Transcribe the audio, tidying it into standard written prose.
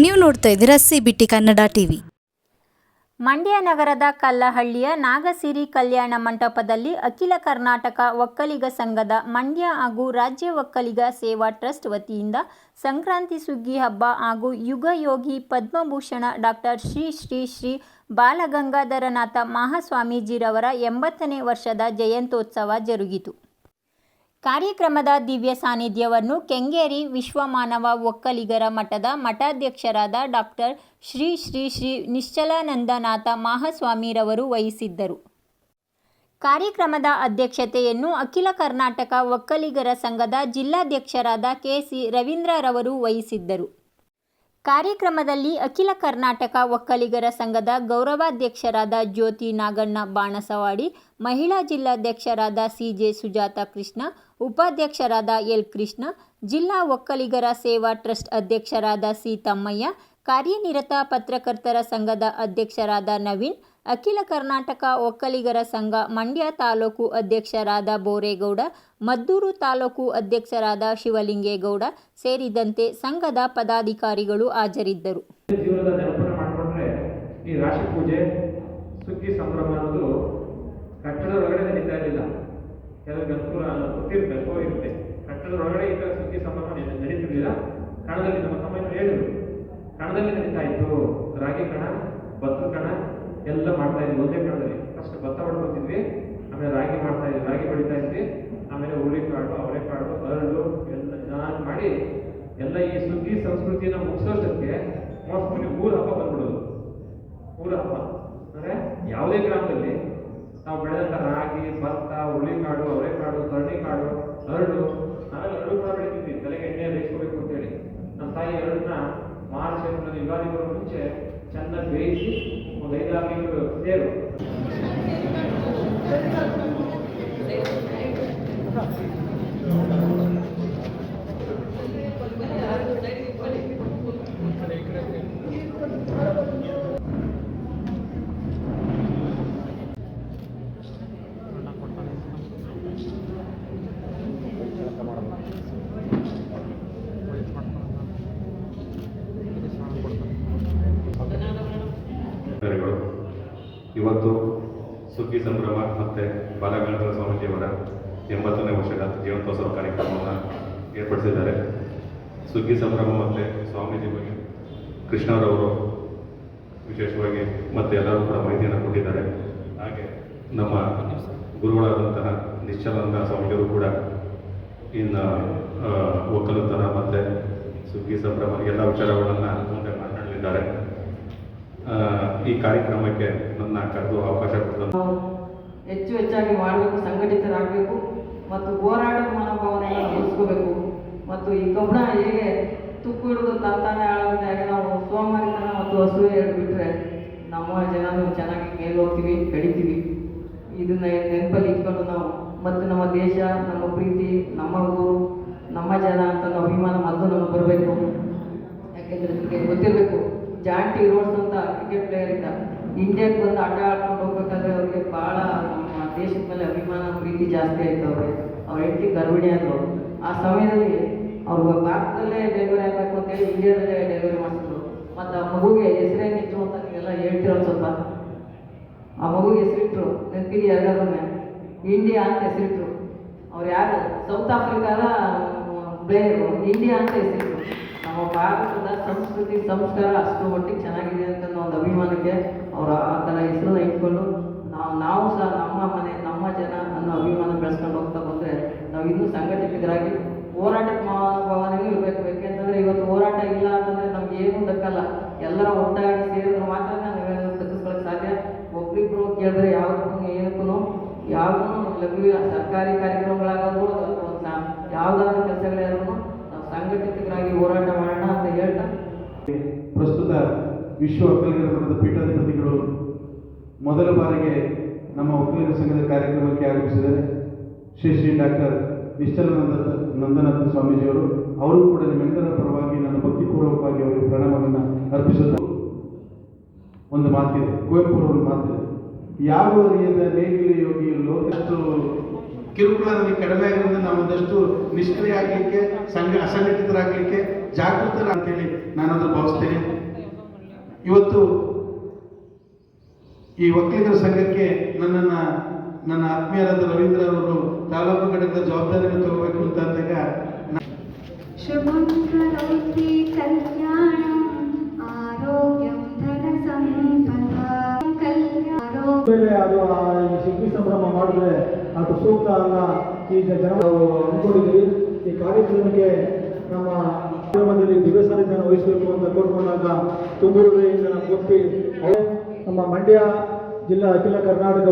ನೀವು ನೋಡ್ತಾ ಇದ್ದೀರಾ CBT ಕನ್ನಡ ಟಿವಿ. ಮಂಡ್ಯ ನಗರದ ಕಲ್ಲಹಳ್ಳಿಯ ನಾಗಸಿರಿ ಕಲ್ಯಾಣ ಮಂಟಪದಲ್ಲಿ ಅಖಿಲ ಕರ್ನಾಟಕ ಒಕ್ಕಲಿಗ ಸಂಘದ ಮಂಡ್ಯ ಹಾಗೂ ರಾಜ್ಯ ಒಕ್ಕಲಿಗ ಸೇವಾ ಟ್ರಸ್ಟ್ ವತಿಯಿಂದ ಸಂಕ್ರಾಂತಿ ಸುಗ್ಗಿ ಹಬ್ಬ ಹಾಗೂ ಯುಗಯೋಗಿ ಪದ್ಮಭೂಷಣ ಡಾಕ್ಟರ್ ಶ್ರೀ ಶ್ರೀ ಶ್ರೀ ಬಾಲಗಂಗಾಧರನಾಥ ಮಹಾಸ್ವಾಮೀಜಿರವರ 80ನೇ ವರ್ಷದ ಜಯಂತ್ಯೋತ್ಸವ ಜರುಗಿತು. ಕಾರ್ಯಕ್ರಮದ ದಿವ್ಯ ಸಾನ್ನಿಧ್ಯವನ್ನು ಕೆಂಗೇರಿ ವಿಶ್ವಮಾನವ ಒಕ್ಕಲಿಗರ ಮಠದ ಮಠಾಧ್ಯಕ್ಷರಾದ ಡಾಕ್ಟರ್ ಶ್ರೀ ಶ್ರೀ ಶ್ರೀ ನಿಶ್ಚಲಾನಂದನಾಥ ಮಹಾಸ್ವಾಮಿರವರು ವಹಿಸಿದ್ದರು. ಕಾರ್ಯಕ್ರಮದ ಅಧ್ಯಕ್ಷತೆಯನ್ನು ಅಖಿಲ ಕರ್ನಾಟಕ ಒಕ್ಕಲಿಗರ ಸಂಘದ ಜಿಲ್ಲಾಧ್ಯಕ್ಷರಾದ KC ರವೀಂದ್ರರವರು ವಹಿಸಿದ್ದರು. ಕಾರ್ಯಕ್ರಮದಲ್ಲಿ ಅಖಿಲ ಕರ್ನಾಟಕ ಒಕ್ಕಲಿಗರ ಸಂಘದ ಗೌರವಾಧ್ಯಕ್ಷರಾದ ಜ್ಯೋತಿ ನಾಗಣ್ಣ ಬಾಣಸವಾಡಿ, ಮಹಿಳಾ ಜಿಲ್ಲಾಧ್ಯಕ್ಷರಾದ CJ ಸುಜಾತ ಕೃಷ್ಣ, ಉಪಾಧ್ಯಕ್ಷರಾದ L ಕೃಷ್ಣ, ಜಿಲ್ಲಾ ಒಕ್ಕಲಿಗರ ಸೇವಾ ಟ್ರಸ್ಟ್ ಅಧ್ಯಕ್ಷರಾದ C ತಮ್ಮಯ್ಯ, ಕಾರ್ಯನಿರತ ಪತ್ರಕರ್ತರ ಸಂಘದ ಅಧ್ಯಕ್ಷರಾದ ನವೀನ್, ಅಖಿಲ ಕರ್ನಾಟಕ ಒಕ್ಕಲಿಗರ ಸಂಘ ಮಂಡ್ಯ ತಾಲೂಕು ಅಧ್ಯಕ್ಷರಾದ ಬೋರೇಗೌಡ, ಮದ್ದೂರು ತಾಲೂಕು ಅಧ್ಯಕ್ಷರಾದ ಶಿವಲಿಂಗೇಗೌಡ ಸೇರಿದಂತೆ ಸಂಘದ ಪದಾಧಿಕಾರಿಗಳು ಹಾಜರಿದ್ದರು. ಜೀವನದ ನೆನಪನ್ನು ಮಾಡಿಕೊಂಡ್ರೆ ಈ ರಾಶಿ ಪೂಜೆ ಸುಗ್ಗಿ ಸಂಭ್ರಮ ಅನ್ನೋದು ಕಟ್ಟಡದ ಒಳಗಡೆ ನಡೀತಾ ಇರಲಿಲ್ಲ. ಕೆಲವರಿಗೆ ಅನುಕೂಲ ಗೊತ್ತಿರುತ್ತೆ, ಇರುತ್ತೆ. ಕಟ್ಟಡದ ಒಳಗಡೆ ಈ ಥರ ಸುಗ್ಗಿ ಸಂಭ್ರಮ ನಡೀತಿರ್ಲಿಲ್ಲ. ಕಣದಲ್ಲಿ ನಮ್ಮ ತಮ್ಮ ಹೇಳಿದ್ರು, ಕಣದಲ್ಲಿ ನಡೀತಾ ಇತ್ತು. ರಾಗಿ ಕಣ, ಭತ್ತದ ಕಣ ಎಲ್ಲ ಮಾಡ್ತಾ ಇದ್ವಿ ಒಂದೇ ಕಣದಲ್ಲಿ. ಫಸ್ಟ್ ಭತ್ತ ಹೊಡ್ಕೊತಿದ್ವಿ, ಆಮೇಲೆ ರಾಗಿ ಮಾಡ್ತಾ ಇದ್ವಿ, ರಾಗಿ ಬೆಳೀತಾ ಇದ್ವಿ, ಆಮೇಲೆ ಹುರುಳಿಕಾಳು, ಅವರೆಕಾಳು, ಅರಳು ಎಲ್ಲ ಚೆನ್ನಾಗಿ ಮಾಡಿ ಎಲ್ಲ ಈ ಸುಗ್ಗಿ ಸಂಸ್ಕೃತಿನ ಮುಗಿಸೋಷ್ಟಕ್ಕೆ ಮೋಸ್ಟ್ಲಿ ಊರ ಹಬ್ಬ ಬಂದ್ಬಿಡೋದು. ಊರ ಹಬ್ಬ ಅಂದರೆ ಯಾವುದೇ ಗ್ರಾಮದಲ್ಲಿ ನಾವು ಬೆಳೆದಂಥ ರಾಗಿ, ಭತ್ತ, ಹುರುಳಿಕಾಳು, ಅವರೆಕಾಳು, ತರಣಿಕಾಳು, ಅರಳು, ನಾವೆಲ್ಲ ಅರಳು ಕೂಡ ಬೆಳಿತಿದ್ವಿ. ತಲೆಗೆ ಎಣ್ಣೆ ಬೇಯಿಸ್ಕೋಬೇಕು ಅಂತೇಳಿ ನಮ್ಮ ತಾಯಿ ಅರಳನ್ನ ಮಾರ್ಚ್ ಏಪ್ರಿಲ್ ಯುಗಾದಿ ಬರೋ ಮುಂಚೆ ಚೆನ್ನಾಗಿ ಬೇಯಿಸಿ ಒಂದು 5-6 ಲೀಟರ್ ಸೇರು ಇವತ್ತು ಸುಗ್ಗಿ ಸಂಭ್ರಮ ಮತ್ತು ಬಾಲಗಂಗಾಧರ ಸ್ವಾಮೀಜಿಯವರ 80ನೇ ವರ್ಷದ ಜೀವಂತೋತ್ಸವ ಕಾರ್ಯಕ್ರಮವನ್ನು ಏರ್ಪಡಿಸಿದ್ದಾರೆ. ಸುಗ್ಗಿ ಸಂಭ್ರಮ ಮತ್ತು ಸ್ವಾಮೀಜಿ ಬಗ್ಗೆ ಕೃಷ್ಣರವರು ವಿಶೇಷವಾಗಿ ಮತ್ತು ಎಲ್ಲರೂ ಕೂಡ ಮಾಹಿತಿಯನ್ನು ಕೊಟ್ಟಿದ್ದಾರೆ. ಹಾಗೆ ನಮ್ಮ ಗುರುಗಳಾದಂತಹ ನಿಶ್ಚಲಾನಂದ ಸ್ವಾಮೀಜಿಯವರು ಕೂಡ ಇನ್ನು ಒಕ್ಕಲುತನ ಮತ್ತು ಸುಗ್ಗಿ ಸಂಭ್ರಮ ಎಲ್ಲ ವಿಚಾರಗಳನ್ನು ಮುಂದೆ ಮಾತನಾಡಲಿದ್ದಾರೆ. ಈ ಕಾರ್ಯಕ್ರಮಕ್ಕೆ ನನ್ನ ಕರೆದು ಅವಕಾಶ ಕೊಡಲು ಹೆಚ್ಚಾಗಿ ಮಾಡಬೇಕು, ಸಂಘಟಿತರಾಗಬೇಕು ಮತ್ತು ಹೋರಾಟದ ಮನೋಭಾವನೆಯನ್ನು ಬೆಳೆಸ್ಕೋಬೇಕು. ಮತ್ತು ಈ ಕಬ್ಬಣ ಹೇಗೆ ತುಕ್ಕು ಹಿಡಿದು ತಂತಾನೆ ಆಳುತ್ತೆ, ಹಾಗೆ ನಾವು ಸೋಮಾರಿತನ ಮತ್ತು ಹಸುವೆ ಹೇಳಿಬಿಟ್ರೆ ನಮ್ಮ ಜನನು ಚೆನ್ನಾಗಿ ಮೇಲೆ ಹೋಗ್ತೀವಿ, ಬೆಳಿತೀವಿ. ಇದನ್ನ ನೆನಪಲ್ಲಿ ಇಟ್ಕೊಂಡು ನಾವು ಮತ್ತು ನಮ್ಮ ದೇಶ, ನಮ್ಮ ಪ್ರೀತಿ, ನಮ್ಮ ಊರು, ನಮ್ಮ ಜನ ಅಂತ ನಾವು ಅಭಿಮಾನ ಮೊದಲು ನಮಗೆ ಬರಬೇಕು. ಯಾಕೆಂದರೆ ನಿಮಗೆ ಗೊತ್ತಿರಬೇಕು, ಜಾಂಟಿ ರೋಡ್ಸ್ ಅಂತ ಕ್ರಿಕೆಟ್ ಪ್ಲೇಯರ್ ಇದ್ದ. ಇಂಡಿಯಾಕ್ಕೆ ಬಂದು ಆಟ ಆಡ್ಕೊಂಡು ಹೋಗ್ಬೇಕಾದ್ರೆ ಅವ್ರಿಗೆ ಭಾಳ ನಮ್ಮ ದೇಶದ ಮೇಲೆ ಅಭಿಮಾನ, ಪ್ರೀತಿ ಜಾಸ್ತಿ ಆಯಿತು. ಅವ್ರ ಹೆಂಡತಿ ಗರ್ಭಿಣಿ ಆದರು. ಆ ಸಮಯದಲ್ಲಿ ಅವ್ರಿಗೆ ಭಾರತದಲ್ಲೇ ಡೆಲಿವರಿ ಆಗಬೇಕು ಅಂತೇಳಿ ಇಂಡಿಯಾದಲ್ಲೇ ಡೆಲಿವರಿ ಮಾಡಿಸಿದ್ರು. ಮತ್ತು ಆ ಮಗುಗೆ ಹೆಸರೇನಿಟ್ರು ಅಂತ ನೀವೆಲ್ಲ ಹೇಳ್ತಿರೋ ಸ್ವಲ್ಪ. ಆ ಮಗುಗೆ ಹೆಸರಿಟ್ರು ನೆನಪಿಗೆ ಎರಡರನ್ನೇ ಇಂಡಿಯಾ ಅಂತ ಹೆಸರಿಟ್ರು. ಅವ್ರು ಯಾರು ಸೌತ್ ಆಫ್ರಿಕಾದ ಪ್ಲೇಯರು, ಇಂಡಿಯಾ ಅಂತ ಹೆಸರಿಟ್ರು. ನಮ್ಮ ಭಾರತದ ಸಂಸ್ಕೃತಿ ಸಂಸ್ಕಾರ ಅಷ್ಟು ಮಟ್ಟಿಗೆ ಚೆನ್ನಾಗಿದೆ ಅಂತ ಒಂದು ಅಭಿಮಾನಕ್ಕೆ ಅವರು ಆ ಥರ ಹೆಸರನ್ನ ಇಟ್ಕೊಂಡು ನಾವು ಸಹ ನಮ್ಮ ಮನೆ, ನಮ್ಮ ಜನ ಅನ್ನೋ ಅಭಿಮಾನ ಬೆಳೆಸ್ಕೊಂಡು ಹೋಗ್ತಾ ಬಂದರೆ ನಾವು ಇನ್ನೂ ಸಂಘಟಿತರಾಗಿ ಹೋರಾಟದ ಭಾವನೆಯೂ ಇರಬೇಕು. ಯಾಕೆಂತಂದರೆ ಇವತ್ತು ಹೋರಾಟ ಇಲ್ಲ ಅಂತಂದರೆ ನಮ್ಗೆ ಏನೂ ದಕ್ಕಲ್ಲ. ಎಲ್ಲರ ಒಟ್ಟಾಗಿ ಸೇರಿದ್ರೆ ಮಾತ್ರ ನಾವೇನು ದಕ್ಕಿಸ್ಕೊಳ್ಳೋಕ್ಕೆ ಸಾಧ್ಯ. ಒಬ್ರಿಬ್ರು ಕೇಳಿದ್ರೆ ಯಾವುದಕ್ಕೂ ಏನಕ್ಕೂ ಯಾವುದೂ ಲಭ್ಯವಿಲ್ಲ. ಸರ್ಕಾರಿ ಕಾರ್ಯಕ್ರಮಗಳಾಗೋದು ಅಥವಾ ಯಾವುದಾದ್ರೂ ಕೆಲಸಗಳಾದ್ರೂ ನಾವು ಸಂಘಟಿತರಾಗಿ ಹೋರಾಟ ಮಾಡೋಣ ಅಂತ ಹೇಳ್ತಾ, ಪ್ರಸ್ತುತ ವಿಶ್ವ ಒಕ್ಕಲಿಗರ ಸಂಘದ ಪೀಠಾಧಿಪತಿಗಳು ಮೊದಲ ಬಾರಿಗೆ ನಮ್ಮ ಒಕ್ಕಲಿಗರ ಸಂಘದ ಕಾರ್ಯಕ್ರಮಕ್ಕೆ ಆಗಮಿಸಿದ್ದಾರೆ. ಶ್ರೀ ಶ್ರೀ ಡಾಕ್ಟರ್ ನಿಶ್ಚಲಾನಂದನಾಥ ಸ್ವಾಮೀಜಿಯವರು. ಅವರು ಕೂಡ ನಿಮ್ಮೆಲ್ಲರ ಪರವಾಗಿ ನಾನು ಭಕ್ತಿಪೂರ್ವಕವಾಗಿ ಅವರಿಗೆ ಪ್ರಣಾಮವನ್ನು ಅರ್ಪಿಸುತ್ತಾ ಒಂದು ಮಾತಿದೆ, ಕುವೆಂಪು ಒಂದು ಮಾತಿದೆ, ಯಾವ ಅರಿಯದ ನೇಗಿಲ ಯೋಗಿ ಲೋಕಷ್ಟು ಕಿರುಕುಳದಲ್ಲಿ ಕಡಿಮೆ ಆಗಿರೋದ್ರಿಂದ ನಾವು ಒಂದಷ್ಟು ನಿಷ್ಕ್ರಿಯ ಆಗಲಿಕ್ಕೆ, ಅಸಂಘಟಿತರಾಗಲಿಕ್ಕೆ, ಜಾಗೃತರ ಅಂತೇಳಿ ನಾನಂತೂ ಭಾವಿಸ್ತೇನೆ. ಇವತ್ತು ಈ ಒಕ್ಕಲಿಗರ ಸಂಘಕ್ಕೆ ನನ್ನ ಆತ್ಮೀಯರಾದ ರವೀಂದ್ರ ಅವರು ತಾಲೂಕು ಘಟಕದ ಜವಾಬ್ದಾರಿಯನ್ನು ತಗೋಬೇಕು ಅಂತ ಅಂದಾಗ ಶುಭಂ ಕರೋತಿ ಕಲ್ಯಾಣಂ ಆರೋಗ್ಯಂ ಧನ ಸಂಪದಂ ಅದು ಈ ಸುಗ್ಗಿ ಸಂಭ್ರಮ ಮಾಡಿದ್ರೆ ಅದು ಸೂಕ್ತ ಅಲ್ಲ. ಈಗ ಜನ ಅಂದ್ಕೊಂಡಿದ್ದೀವಿ ಈ ಕಾರ್ಯಕ್ರಮಕ್ಕೆ ನಮ್ಮ ಕಾರ್ಯಕ್ರಮದಲ್ಲಿ ದಿವ್ಯ ಸಾನ್ನಿಧ್ಯವನ್ನು ವಹಿಸಬೇಕು ಅಂತ ಕೋರ್ಕೊಂಡಾಗ ತುಂಬೂರಿನಿಂದ ನಮ್ಮ ಒಪ್ಪಿ ನಮ್ಮ ಮಂಡ್ಯ ಜಿಲ್ಲಾ ಅಖಿಲ ಕರ್ನಾಟಕ